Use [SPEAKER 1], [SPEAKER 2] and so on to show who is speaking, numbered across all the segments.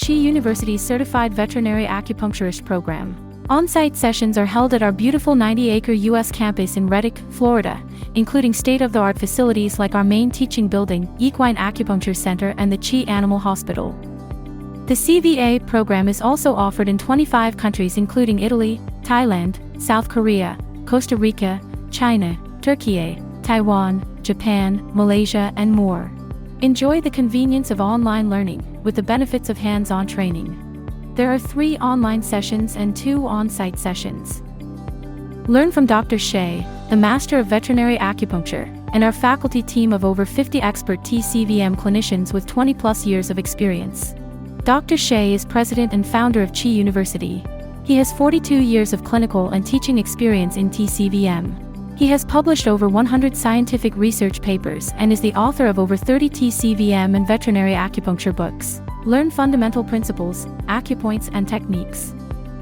[SPEAKER 1] Chi University's Certified Veterinary Acupuncturist program. On-site sessions are held at our beautiful 90-acre U.S. campus in Reddick, Florida, including state-of-the-art facilities like our main teaching building, Equine Acupuncture Center, and the Chi Animal Hospital. The CVA program is also offered in 25 countries including Italy, Thailand, South Korea, Costa Rica, China, Turkey, Taiwan, Japan, Malaysia, and more. Enjoy the convenience of online learning, with the benefits of hands-on training. There are 3 online sessions and 2 on-site sessions. Learn from Dr. Shea, the Master of Veterinary Acupuncture, and our faculty team of over 50 expert TCVM clinicians with 20-plus years of experience. Dr. Shea is president and founder of Chi University. He has 42 years of clinical and teaching experience in TCVM. He has published over 100 scientific research papers and is the author of over 30 TCVM and veterinary acupuncture books. Learn fundamental principles, acupoints, and techniques.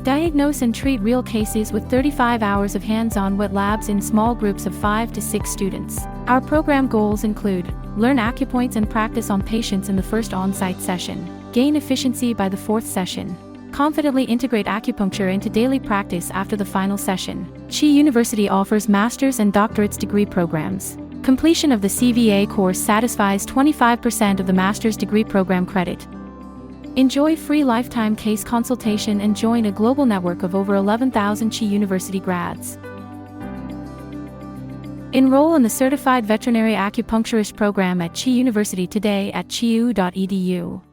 [SPEAKER 1] Diagnose and treat real cases with 35 hours of hands-on wet labs in small groups of 5 to 6 students. Our program goals include: learn acupoints and practice on patients in the first on-site session, gain efficiency by the 4th session, confidently integrate acupuncture into daily practice after the final session. Chi University offers master's and doctorate's degree programs. Completion of the CVA course satisfies 25% of the master's degree program credit. Enjoy free lifetime case consultation and join a global network of over 11,000 Chi University grads. Enroll in the Certified Veterinary Acupuncturist program at Chi University today at chiu.edu.